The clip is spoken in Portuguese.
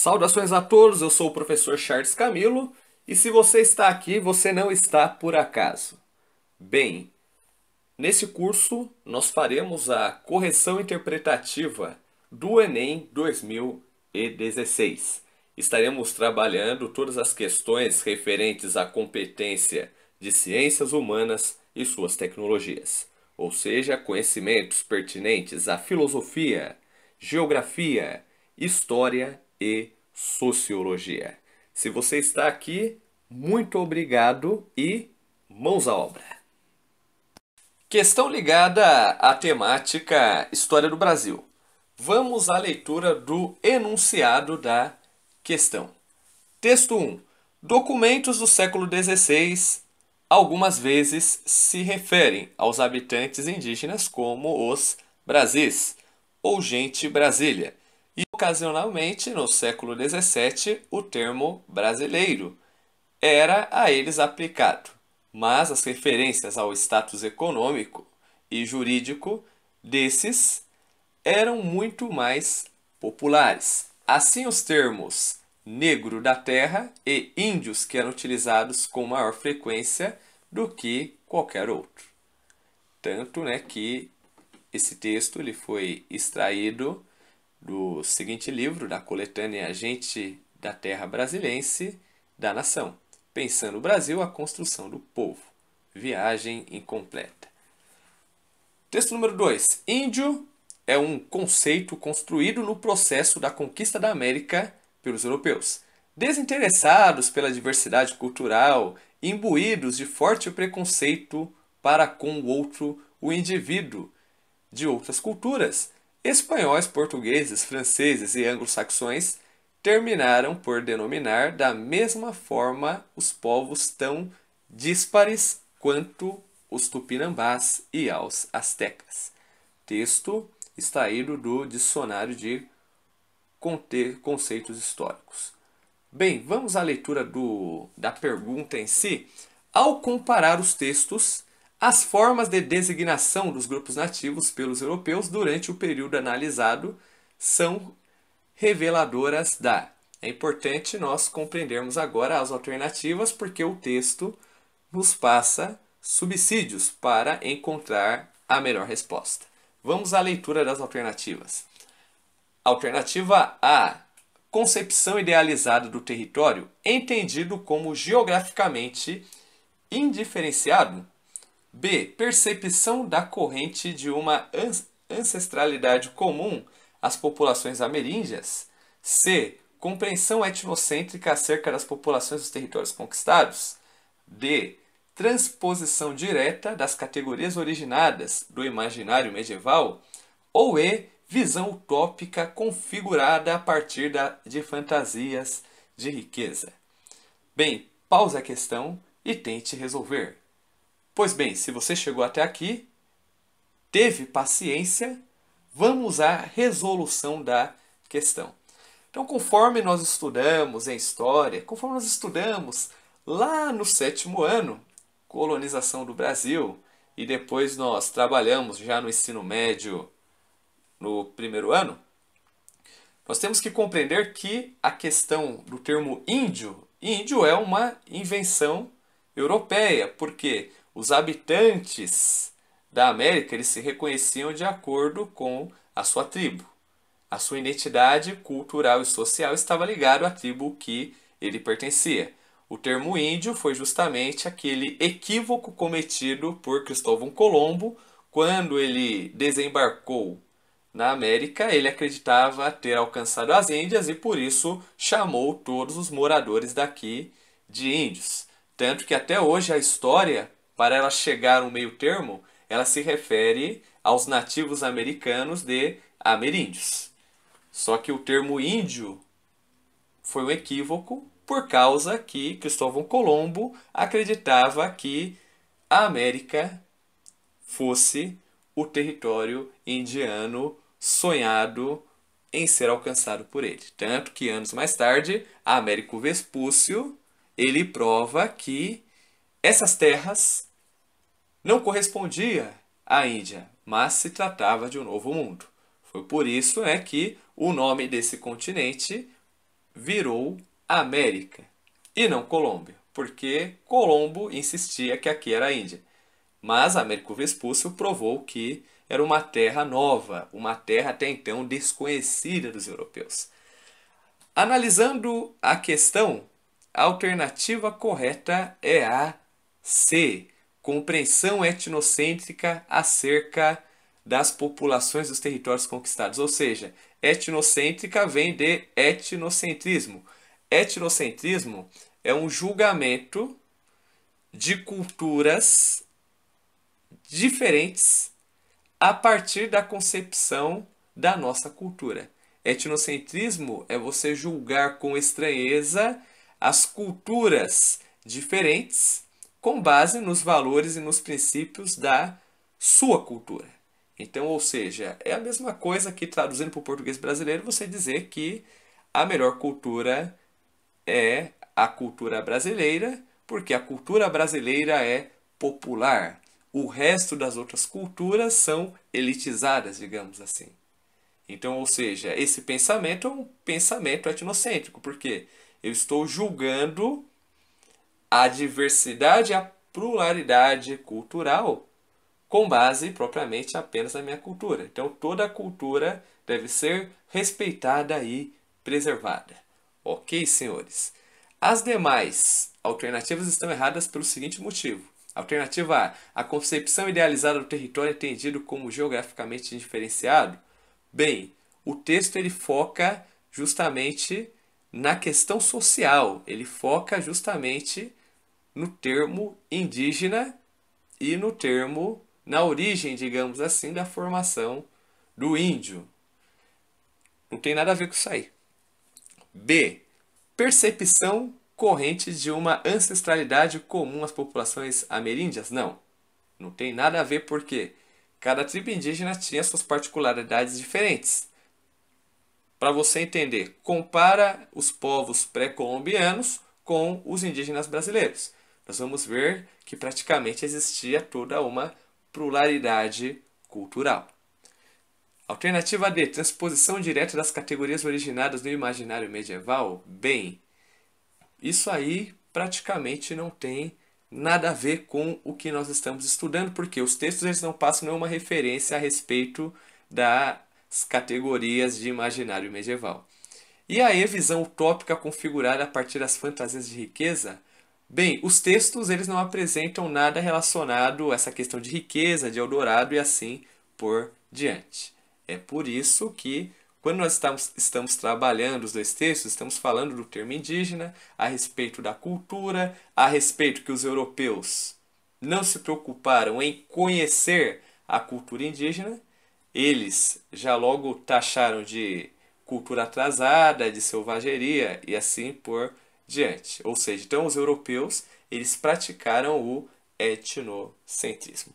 Saudações a todos, eu sou o professor Charles Camilo e se você está aqui, você não está por acaso. Bem, nesse curso nós faremos a correção interpretativa do Enem 2016. Estaremos trabalhando todas as questões referentes à competência de ciências humanas e suas tecnologias, ou seja, conhecimentos pertinentes à filosofia, geografia, história e sociologia. Se você está aqui, muito obrigado e mãos à obra. Questão ligada à temática História do Brasil. Vamos à leitura do enunciado da questão. Texto 1. Documentos do século XVI algumas vezes se referem aos habitantes indígenas como os Brasis ou gente Brasília. E ocasionalmente, no século XVII, o termo brasileiro era a eles aplicado, mas as referências ao status econômico e jurídico desses eram muito mais populares. Assim, os termos negro da terra e índios que eram utilizados com maior frequência do que qualquer outro. Tanto que esse texto ele foi extraído do seguinte livro, da coletânea Gente da Terra Brasilense da Nação, Pensando o Brasil, a Construção do Povo. Viagem incompleta. Texto número 2. Índio é um conceito construído no processo da conquista da América pelos europeus. Desinteressados pela diversidade cultural, imbuídos de forte preconceito para com o outro, o indivíduo de outras culturas, espanhóis, portugueses, franceses e anglo-saxões terminaram por denominar da mesma forma os povos tão díspares quanto os tupinambás e aos astecas. Texto extraído do Dicionário de Conceitos Históricos. Bem, vamos à leitura da pergunta em si. Ao comparar os textos, as formas de designação dos grupos nativos pelos europeus durante o período analisado são reveladoras da. É importante nós compreendermos agora as alternativas, porque o texto nos passa subsídios para encontrar a melhor resposta. Vamos à leitura das alternativas. Alternativa A. Concepção idealizada do território, entendido como geograficamente indiferenciado. B. Percepção da corrente de uma ancestralidade comum às populações ameríndias. C. Compreensão etnocêntrica acerca das populações dos territórios conquistados. D. Transposição direta das categorias originadas do imaginário medieval. Ou E. Visão utópica configurada a partir de fantasias de riqueza. Bem, pause a questão e tente resolver. Pois bem, se você chegou até aqui, teve paciência, vamos à resolução da questão. Então, conforme nós estudamos em História, conforme nós estudamos lá no 7º ano, colonização do Brasil, e depois nós trabalhamos já no ensino médio no 1º ano, nós temos que compreender que a questão do termo índio é uma invenção europeia, porque os habitantes da América eles se reconheciam de acordo com a sua tribo. A sua identidade cultural e social estava ligada à tribo que ele pertencia. O termo índio foi justamente aquele equívoco cometido por Cristóvão Colombo quando ele desembarcou na América. Ele acreditava ter alcançado as Índias e por isso chamou todos os moradores daqui de índios. Tanto que até hoje a história, para ela chegar no meio termo, ela se refere aos nativos americanos de ameríndios. Só que o termo índio foi um equívoco por causa que Cristóvão Colombo acreditava que a América fosse o território indiano sonhado em ser alcançado por ele. Tanto que anos mais tarde, Américo Vespúcio ele prova que essas terras não correspondiam à Índia, mas se tratava de um novo mundo. Foi por isso que o nome desse continente virou América e não Colômbia, porque Colombo insistia que aqui era a Índia. Mas Américo Vespúcio provou que era uma terra nova, uma terra até então desconhecida dos europeus. Analisando a questão, a alternativa correta é a C. Compreensão etnocêntrica acerca das populações dos territórios conquistados. Ou seja, etnocêntrica vem de etnocentrismo. Etnocentrismo é um julgamento de culturas diferentes a partir da concepção da nossa cultura. Etnocentrismo é você julgar com estranheza as culturas diferentes com base nos valores e nos princípios da sua cultura. Então, ou seja, é a mesma coisa que traduzindo para o português brasileiro você dizer que a melhor cultura é a cultura brasileira, porque a cultura brasileira é popular. O resto das outras culturas são elitizadas, digamos assim. Então, ou seja, esse pensamento é um pensamento etnocêntrico, porque eu estou julgando a diversidade e a pluralidade cultural com base propriamente apenas na minha cultura. Então, toda a cultura deve ser respeitada e preservada. Ok, senhores? As demais alternativas estão erradas pelo seguinte motivo. Alternativa A. A concepção idealizada do território é entendido como geograficamente indiferenciado. Bem, o texto ele foca justamente na questão social. Ele foca justamente no termo indígena e no termo, na origem, digamos assim, da formação do índio. Não tem nada a ver com isso aí. B. Percepção corrente de uma ancestralidade comum às populações ameríndias? Não. Não tem nada a ver porque cada tribo indígena tinha suas particularidades diferentes. Para você entender, compara os povos pré-colombianos com os indígenas brasileiros. Nós vamos ver que praticamente existia toda uma pluralidade cultural. Alternativa D. Transposição direta das categorias originadas no imaginário medieval? Bem, isso aí praticamente não tem nada a ver com o que nós estamos estudando, porque os textos eles não passam nenhuma referência a respeito das categorias de imaginário medieval. E aí, visão utópica configurada a partir das fantasias de riqueza? Bem, os textos eles não apresentam nada relacionado a essa questão de riqueza, de Eldorado e assim por diante. É por isso que, quando nós estamos trabalhando os dois textos, estamos falando do termo indígena, a respeito da cultura, a respeito que os europeus não se preocuparam em conhecer a cultura indígena, eles já logo taxaram de cultura atrasada, de selvageria e assim por diante. Ou seja, então os europeus eles praticaram o etnocentrismo.